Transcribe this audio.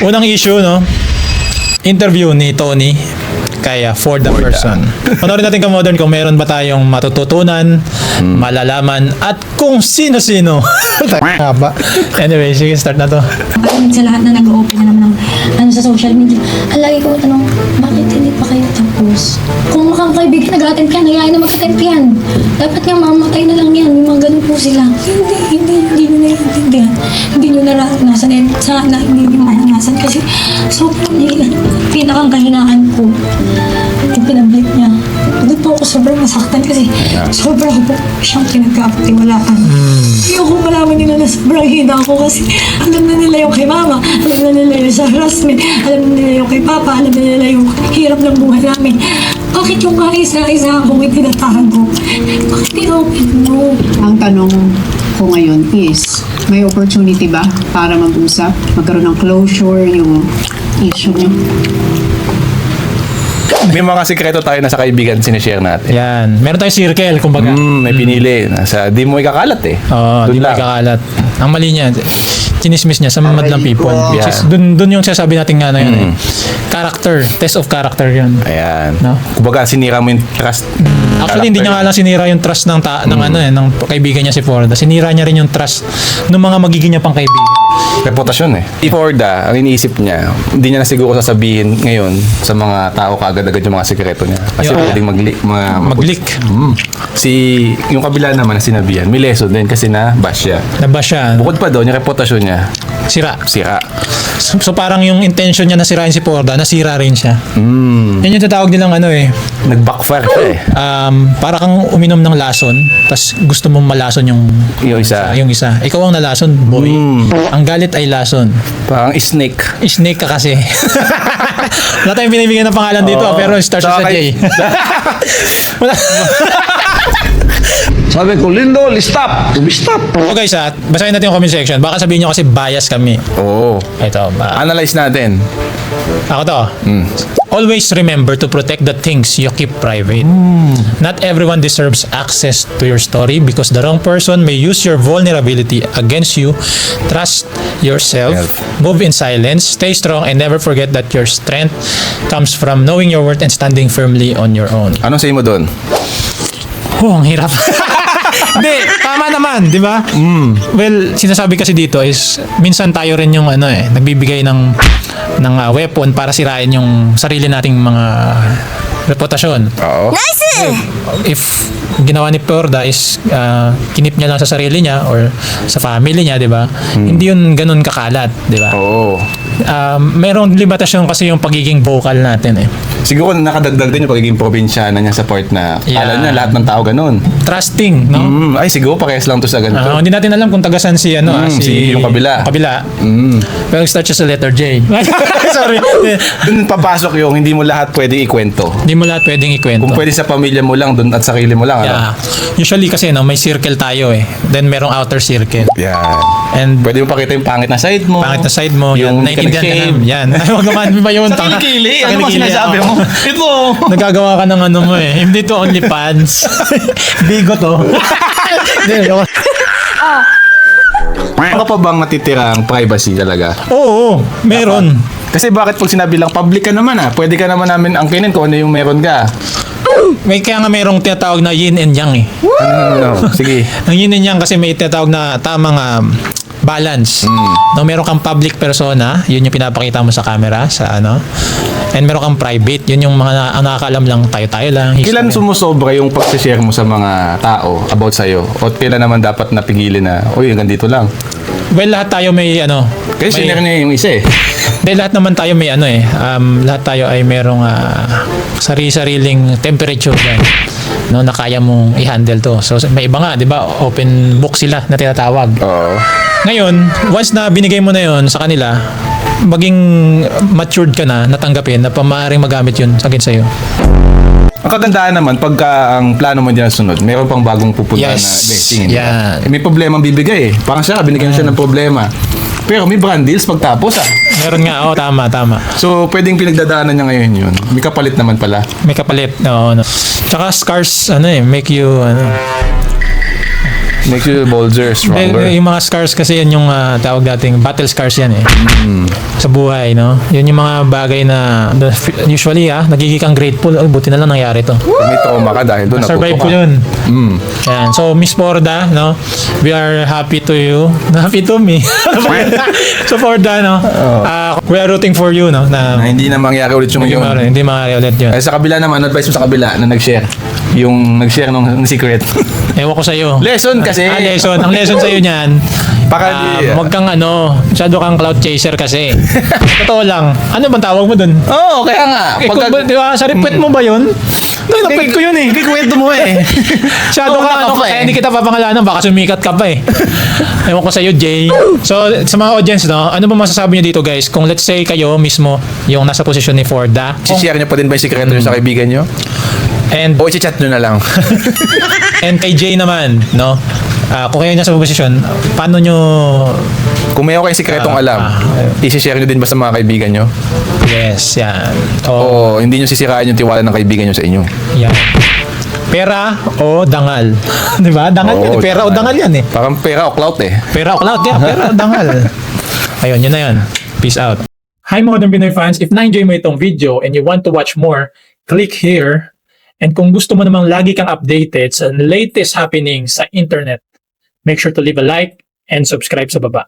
Unang issue, no? Interview ni Tony kaya for the person. Panoorin natin ka modern kung meron ba tayong matututunan, malalaman, at kung sino-sino. Haba. Anyway, sige, start na to. Bakit sa lahat na nag-open na naman ng ano sa social media, ang lagi ko tanong, bakit hindi pa kayo tapos? Kung makakaibigan, nag-attempt yan, hayaan na mag-attempt yan. Dapat nga mamatay na lang yan, may mga ganun po sila. Hindi nyo naiintindihan. Hindi nyo naranasan. And sana hindi nyo maranasan kasi sobrang nila. Pinakang kahinaan ko, yung pinablik niya. Doon po ako sobrang masaktan kasi sobrang po siyang pinagkapatiwalaan. Ayoko malaman nila na sobrang hina ako kasi alam na nila yung kay mama, alam na nila yung sa harassment, alam na nila yung kay papa, alam na nila yung hirap ng buhay namin. Bakit yung mga isa-isa akong itinatago? Bakit i-open mo? Ang tanong ko ngayon is, may opportunity ba para mag-usap? Magkaroon ng closure yung issue niyo? May mga sikreto tayo na sa kaibigan sinishare natin. Yan. Meron tayong circle, kumbaga. May pinili. Nasa, di mo ikakalat eh. Oo, Doon di ba lang. kakalat. Ang mali niya, chinismis niya sa madlang people. Which is, dun yung sasabi natin nga na yun eh. Character, test of character yun. Ayan. No? Kumbaga, sinira mo yung trust. Actually, hindi niya nga lang sinira yung trust ng ng kaibigan niya si Forda. Sinira niya rin yung trust ng mga magiging niya pang kaibigan. Reputasyon eh. Si Forda, ang iniisip niya, hindi niya na siguro sasabihin ngayon sa mga tao kaagad-agad yung mga sikreto niya. Kasi Yung- pwedeng Mag-leak. Yung kabila naman na sinabihan, may lesson din kasi na-bash siya. Naba siya. Bukod pa doon, yung reputasyon niya, Sira. sira. So parang yung intention niya na sirain si Forda, nasira rin siya. Mm. Yan yung tatawag nilang ano eh. Nag-backfire siya eh. Para kang uminom ng lason, tapos gusto mong malason yung Yung isa. yung isa. Ikaw ang nalason, boy. Ang galit ay lason. Parang snake. Snake ka kasi. Wala tayong binibigyan ng pangalan dito, Oo. pero starts sa J. Wala. Sabi ko, Lindol, stop! Stop! So guys, basahin natin yung comment section. Baka sabihin nyo kasi bias kami. Oo. Ito, Analyze natin. ako to. Always remember to protect the things you keep private. Not everyone deserves access to your story because the wrong person may use your vulnerability against you. Trust yourself. Move in silence. Stay strong and never forget that your strength comes from knowing your worth and standing firmly on your own. Anong say mo doon? Oh, ang hirap. Hindi, tama naman, di ba? Well, sinasabi kasi dito is minsan tayo rin yung nagbibigay ng weapon para sirain yung sarili nating mga reputasyon. Oo. If ginawa ni Porda is kinip niya lang sa sarili niya or sa family niya, di ba? Hindi yun ganun kakalat, di ba? Oo. Merong limitasyon kasi yung pagiging vocal natin eh. Siguro nakadagdag din yung pagiging probinsyana niya sa part na Yeah. kala niya lahat ng tao ganun. Trusting, no? Ay, siguro parehas lang to sa ganito. Hindi natin alam kung tagasan si si yung kabila. Kabila. Pero start siya sa letter J. Sorry. Doon papasok yung hindi mo lahat pwedeng ikwento. Hindi mo lahat pwedeng ikwento. Kung pwede sa pamilya mo lang doon at sarili mo lang. Yeah. Usually kasi may circle tayo eh. Then merong outer circle. Yan. And Pwede mo pakita yung pangit na side mo. pangit na side mo, Yung yan, naiintindihan ka nag-shave. namin. Yan. Huwag naman ba yun? Sa kilikili. Sa Ano ba kilikili, sinasabi oo. mo? Ito. Nagagawa ka ng ano mo eh. Hindi to only pants. Bigo to. Ano pa bang natitirang privacy talaga? Oo, meron. Kasi bakit pag sinabi lang public ka naman pwede ka naman namin angkinin kung ano yung meron ka. Kaya nga merong tinatawag na yin and yang eh. Ano? Sige. Ang yin and yang kasi may tinatawag na tamang balance. No, meron kang public persona, yun yung pinapakita mo sa camera, sa ano. And meron kang private, yun yung mga ang nakakaalam lang, tayo-tayo lang. Kailan history. sumusobra yung pag-share mo sa mga tao about sa'yo? O kailan naman dapat napigilin na, uy, hanggang dito lang? Well, lahat tayo may ano. Kasi may- sinare niya yung isa eh. Dahil lahat naman tayo may ano eh. Lahat tayo ay merong sarili-sariling temperature dyan. No, na kaya mong i-handle to. So may iba nga, 'di ba? Open book sila na tinatawag. Oo. Ngayon, once na binigay mo na 'yon sa kanila, maging matured ka na, natanggapin na maaaring magamit 'yun against sa'yo. Ang kagandahan naman, pagka ang plano mo dyan sunod, mayroon pang bagong pupunta Yes. na blessing. Yan. May problema bibigay eh. Parang siya, binigyan siya ng problema. Pero may brand deals pagtapos Meron nga, tama. So, pwedeng pinagdadaanan niya ngayon yun. May kapalit naman pala. May kapalit. No. Tsaka scars, make you, Makes you bolder, stronger. Yung mga scars kasi yan yung tawag dating battle scars yan eh. Sa buhay, no? Yun yung mga bagay na usually nagiging kang grateful. Oh, buti na lang nangyari to. May trauma ka dahil doon, Survive natuto ko ka. yun. Mm. Yan. So, Miss Porda, no? We are happy to you. Happy to me. So, Porda, no? We are rooting for you, no? Na hindi na mangyari ulit yung yun. Hindi maaari ulit yun. Sa kabila naman, advice mo sa kabila na nag-share. Yung nag-share ng secret. Ewan ko sa'yo. Lesson kasi. Lesson. Ang lesson sa'yo niyan, huwag kang masyado kang cloud chaser kasi. Totoo lang. Ano bang tawag mo dun? Oo, kaya nga. Di ba, sa repeat mo ba yun? Napit ko yun eh. Kikwento mo eh. Masyado ka kaya hindi kita papangalanan, baka sumikat ka pa eh. Ewan ko sa'yo, Jay. So, sa mga audience, no, ano ba masasabi niyo dito, guys? Kung let's say kayo mismo, yung nasa posisyon ni Forda, Si-share nyo pa din ba yung secret nyo sa kaibigan nyo? and O i-chat nyo na lang. and kay Jay naman, no? Kung kayo nasa posisyon, paano nyo Kung may kayong sikretong alam, i-share nyo din ba sa mga kaibigan nyo? yes, yan. O hindi nyo sisirain yung tiwala ng kaibigan nyo sa inyo? Yan. Pera o dangal. Di ba? Dangal yan. Oo, Pera o dangal yan eh. Parang pera o clout eh. Pera o clout. Yeah, pera o dangal. Ayun, yun na yun. Peace out. Hi Modern Pinoy fans. If na-enjoy mo itong video and you want to watch more, click here. And kung gusto mo namang lagi kang updated sa latest happenings sa internet, make sure to leave a like and subscribe sa baba.